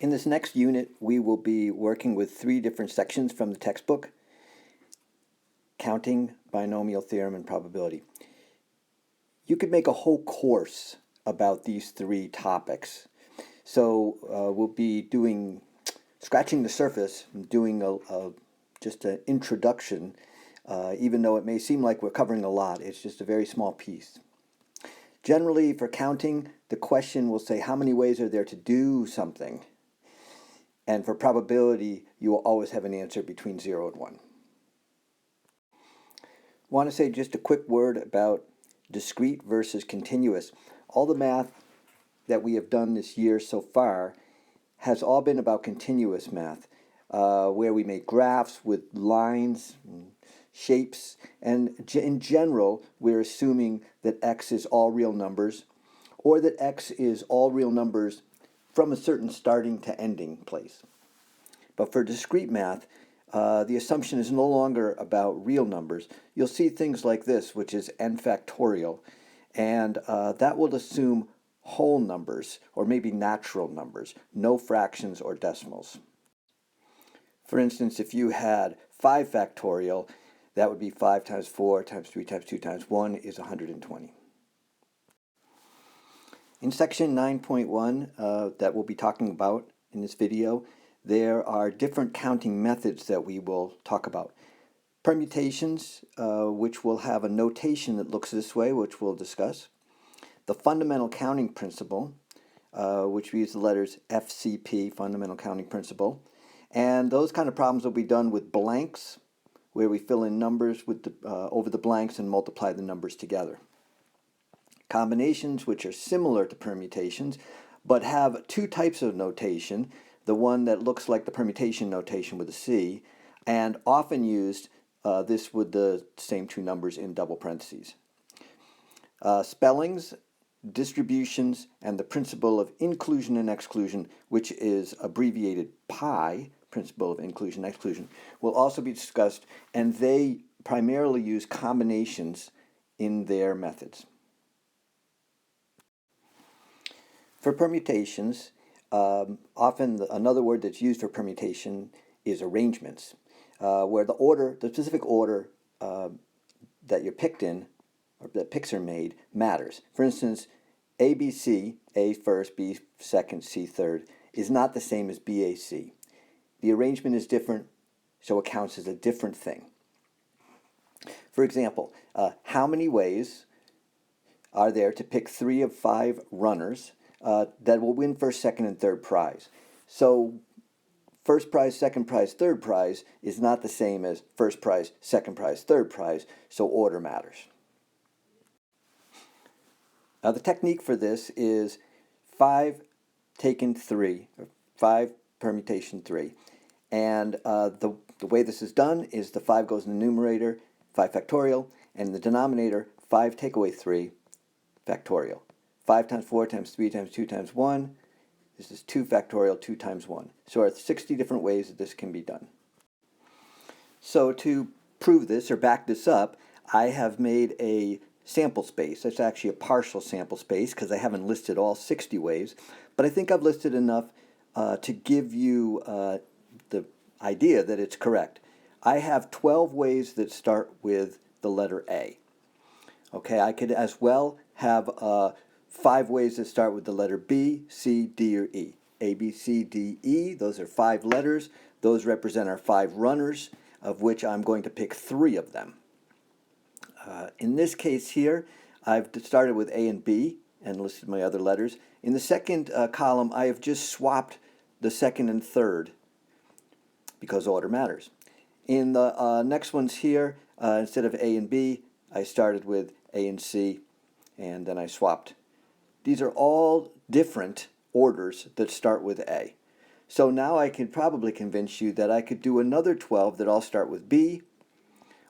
In this next unit, we will be working with three different sections from the textbook: counting, binomial theorem, and probability. You could make a whole course about these three topics. So we'll be scratching the surface, doing just an introduction, even though it may seem like we're covering a lot. It's just a very small piece. Generally, for counting, the question will say how many ways are there to do something. And for probability, you will always have an answer between 0 and 1. I want to say just a quick word about discrete versus continuous. All the math that we have done this year so far has all been about continuous math, where we make graphs with lines, and shapes, and in general, we're assuming that x is all real numbers, or that x is all real numbers from a certain starting to ending place. But for discrete math, the assumption is no longer about real numbers. You'll see things like this, which is n factorial, and that will assume whole numbers, or maybe natural numbers, no fractions or decimals. For instance, if you had 5 factorial, that would be 5 times 4 times 3 times 2 times 1 is 120. In section 9.1 that we'll be talking about in this video, there are different counting methods that we will talk about. Permutations, which will have a notation that looks this way, which we'll discuss. The fundamental counting principle, which we use the letters FCP, fundamental counting principle. And those kind of problems will be done with blanks, where we fill in numbers with over the blanks and multiply the numbers together. Combinations, which are similar to permutations, but have two types of notation. The one that looks like the permutation notation with a C, and often used this with the same two numbers in double parentheses. Spellings, distributions, and the principle of inclusion and exclusion, which is abbreviated PI, principle of inclusion and exclusion, will also be discussed, and they primarily use combinations in their methods. For permutations, often another word that's used for permutation is arrangements, where the specific order that you're picked in, or that picks are made, matters. For instance, ABC, A first, B second, C third, is not the same as BAC. The arrangement is different, so it counts as a different thing. For example, how many ways are there to pick 3 of 5 runners that will win first, second, and third prize? So first prize, second prize, third prize is not the same as first prize, second prize, third prize, so order matters. Now the technique for this is 5 taken 3, or 5 permutation 3. And the way this is done is the 5 goes in the numerator, 5 factorial, and in the denominator, 5 take away 3 factorial. 5 times 4 times 3 times 2 times 1. This is 2 factorial, 2 times 1. So there are 60 different ways that this can be done. So to prove this or back this up, I have made a sample space. That's actually a partial sample space because I haven't listed all 60 ways, but I think I've listed enough to give you the idea that it's correct. I have 12 ways that start with the letter A. Okay, I could as well have 5 ways that start with the letter B, C, D, or E. A, B, C, D, E, those are 5 letters. Those represent our 5 runners, of which I'm going to pick 3 of them. In this case here, I've started with A and B and listed my other letters. In the second column, I have just swapped the second and third because order matters. In the next ones here, instead of A and B, I started with A and C, and then I swapped. These are all different orders that start with A. So now I can probably convince you that I could do another 12 that all start with B,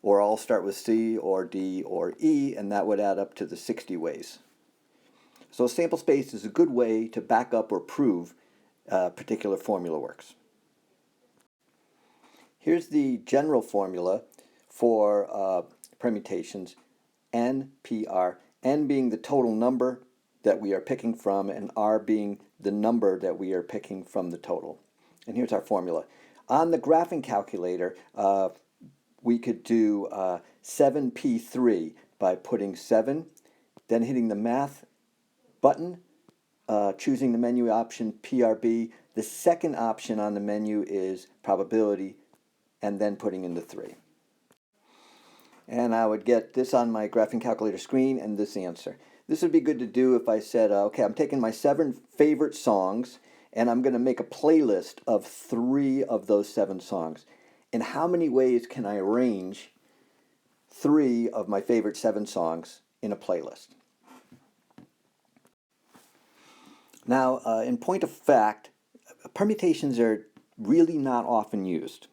or all start with C, or D, or E, and that would add up to the 60 ways. So sample space is a good way to back up or prove a particular formula works. Here's the general formula for permutations, NPR, N being the total number that we are picking from, and R being the number that we are picking from the total. And here's our formula. On the graphing calculator, we could do 7p3 by putting 7, then hitting the math button, choosing the menu option PRB. The second option on the menu is probability, and then putting in the 3. And I would get this on my graphing calculator screen and this answer. This would be good to do if I said, okay, I'm taking my 7 favorite songs and I'm going to make a playlist of 3 of those 7 songs. In how many ways can I arrange 3 of my favorite 7 songs in a playlist? Now, in point of fact, permutations are really not often used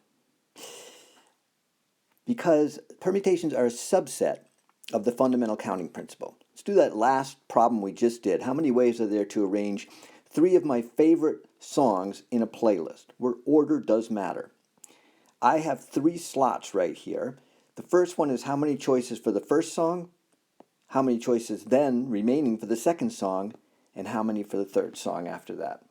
because permutations are a subset of the fundamental counting principle. Let's do that last problem we just did. How many ways are there to arrange 3 of my favorite songs in a playlist, where order does matter? I have 3 slots right here. The first one is how many choices for the first song, how many choices then remaining for the second song, and how many for the third song after that.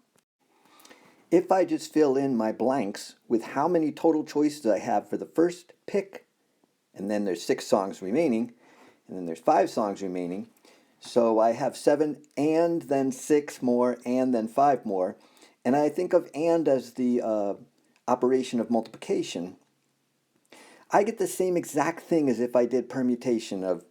If I just fill in my blanks with how many total choices I have for the first pick, and then there's 6 songs remaining, and then there's 5 songs remaining, so I have 7 and then 6 more and then 5 more, and I think of and as the operation of multiplication, I get the same exact thing as if I did permutation of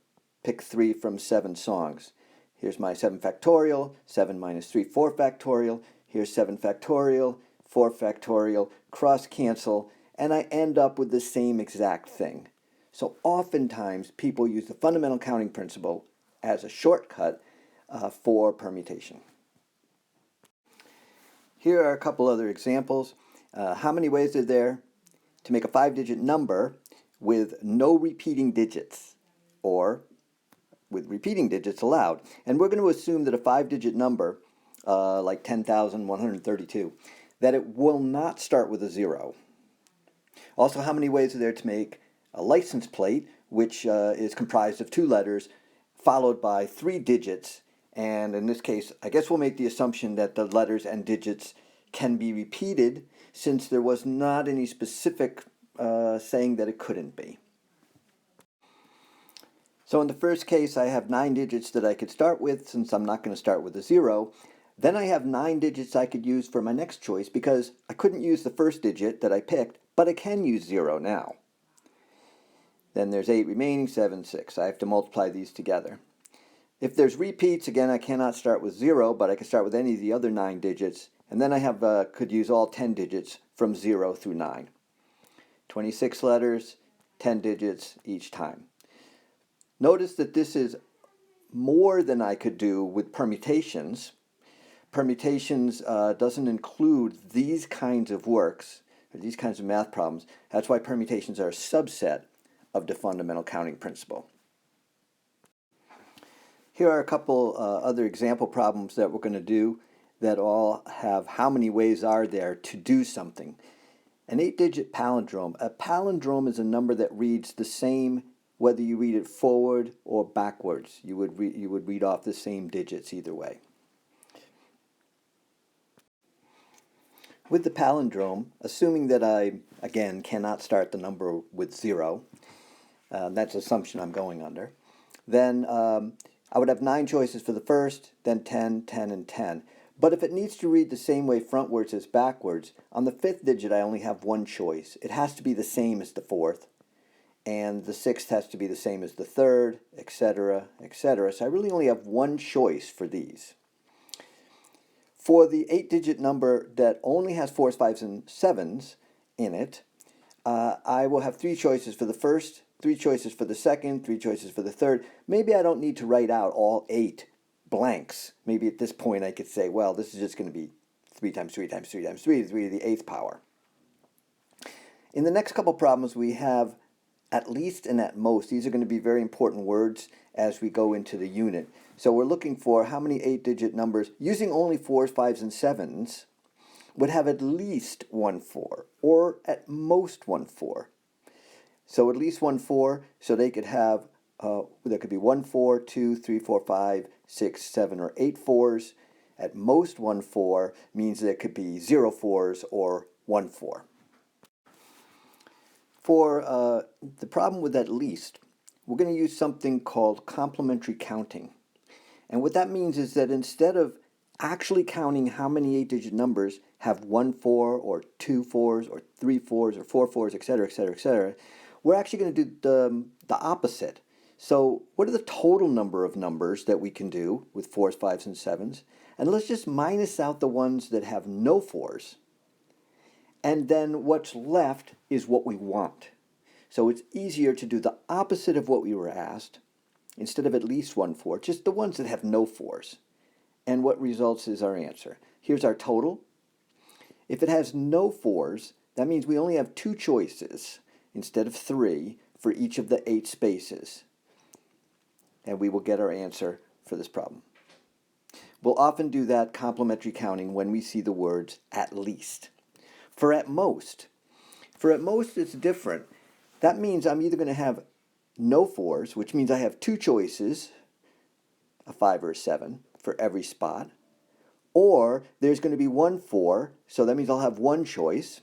pick 3 from 7 songs. Here's my 7 factorial, 7 minus 3, 4 factorial. Here's 7 factorial, 4 factorial, cross cancel, and I end up with the same exact thing. So oftentimes people use the fundamental counting principle as a shortcut for permutation. Here are a couple other examples. How many ways are there to make a 5-digit number with no repeating digits, or with repeating digits allowed? And we're going to assume that a 5-digit number, like 10,132, that it will not start with a 0. Also, how many ways are there to make a license plate, which is comprised of 2 letters, followed by 3 digits? And in this case, I guess we'll make the assumption that the letters and digits can be repeated, since there was not any specific saying that it couldn't be. So in the first case, I have 9 digits that I could start with, since I'm not going to start with a 0. Then I have 9 digits I could use for my next choice, because I couldn't use the first digit that I picked, but I can use 0 now. Then there's 8 remaining, 7, 6. I have to multiply these together. If there's repeats, again, I cannot start with 0, but I can start with any of the other 9 digits. And then I have could use all 10 digits from 0 through 9. 26 letters, 10 digits each time. Notice that this is more than I could do with permutations. Permutations doesn't include these kinds of works, or these kinds of math problems. That's why permutations are a subset of the fundamental counting principle. Here are a couple other example problems that we're going to do that all have how many ways are there to do something. An 8-digit palindrome. A palindrome is a number that reads the same whether you read it forward or backwards. You would read off the same digits either way. With the palindrome, assuming that I, again, cannot start the number with 0, that's the assumption I'm going under, then I would have 9 choices for the first, then 10, 10, and 10. But if it needs to read the same way frontwards as backwards, on the 5th digit I only have 1 choice. It has to be the same as the 4th, and the 6th has to be the same as the 3rd, etc., etc. So I really only have 1 choice for these. For the 8-digit number that only has 4s, 5s, and 7s in it, I will have 3 choices for the first, 3 choices for the second, 3 choices for the third. Maybe I don't need to write out all 8 blanks. Maybe at this point I could say, well, this is just going to be 3 times 3 times 3 times 3 to the 8th power. In the next couple problems we have at least and at most. These are going to be very important words as we go into the unit. So we're looking for how many 8-digit numbers, using only 4s, 5s, and 7s, would have at least 1 4, or at most 1 4. So at least 1 4, so they could have, there could be 1 4, 2, 3, 4, 5, 6, 7, or 8 4s. At most 1 4 means that it could be 0 4s or 1 4. For the problem with at least, we're going to use something called complementary counting. And what that means is that instead of actually counting how many 8-digit numbers have 1 4 or 2 4s or 3 4s or 4 4s, etc., etc., etc., we're actually going to do the opposite. So what are the total number of numbers that we can do with 4s, 5s, and 7s? And let's just minus out the ones that have no 4s. And then what's left is what we want. So it's easier to do the opposite of what we were asked, instead of at least 1 4, just the ones that have no 4s. And what results is our answer. Here's our total. If it has no 4s, that means we only have 2 choices instead of 3 for each of the 8 spaces. And we will get our answer for this problem. We'll often do that complementary counting when we see the words at least. For at most it's different. That means I'm either going to have no 4s, which means I have 2 choices, a 5 or a 7, for every spot, or there's going to be 1 4, so that means I'll have 1 choice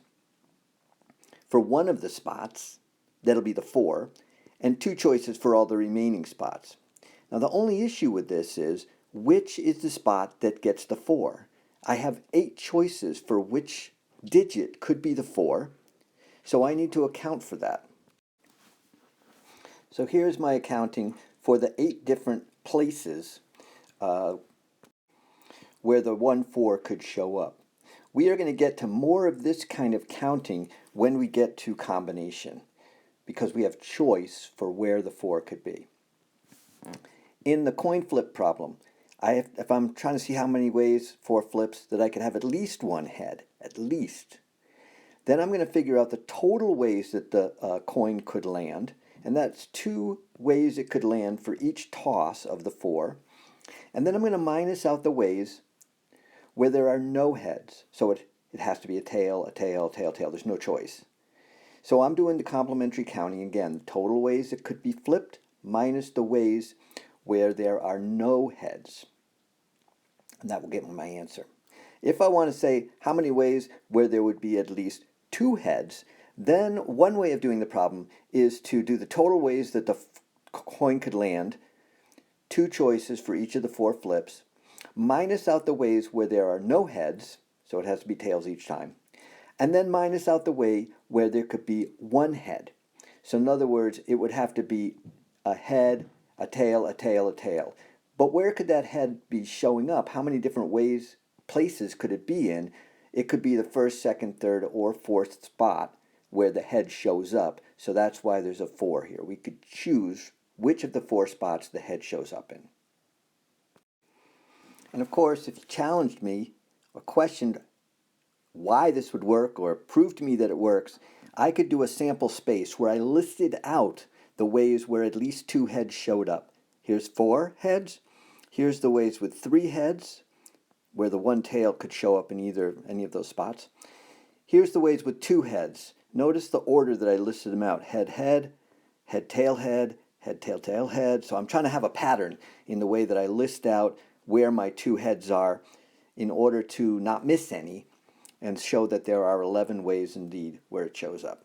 for one of the spots, that'll be the 4, and 2 choices for all the remaining spots. Now the only issue with this is, which is the spot that gets the 4? I have 8 choices for which digit could be the 4, so I need to account for that. So here's my accounting for the 8 different places where the 1 4 could show up. We are going to get to more of this kind of counting when we get to combination, because we have choice for where the 4 could be. In the coin flip problem, if I'm trying to see how many ways 4 flips that I could have at least 1 head, at least, then I'm going to figure out the total ways that the coin could land, and that's 2 ways it could land for each toss of the 4. And then I'm going to minus out the ways where there are no heads. So it has to be a tail, a tail, tail, tail. There's no choice. So I'm doing the complementary counting again. The total ways it could be flipped minus the ways where there are no heads. And that will get me my answer. If I want to say how many ways where there would be at least 2 heads, then one way of doing the problem is to do the total ways that the coin could land, 2 choices for each of the 4 flips, minus out the ways where there are no heads, so it has to be tails each time, and then minus out the way where there could be 1 head. So in other words, it would have to be a head, a tail, a tail, a tail. But where could that head be showing up? How many different places could it be in? It could be the 1st, 2nd, 3rd, or 4th spot where the head shows up. So that's why there's a 4 here. We could choose which of the 4 spots the head shows up in. And of course, if you challenged me or questioned why this would work or proved to me that it works, I could do a sample space where I listed out the ways where at least 2 heads showed up. Here's 4 heads. Here's the ways with 3 heads, where the 1 tail could show up in any of those spots. Here's the ways with 2 heads. Notice the order that I listed them out. Head, head, head, tail, head, head, tail, tail, head. So I'm trying to have a pattern in the way that I list out where my 2 heads are in order to not miss any and show that there are 11 ways indeed where it shows up.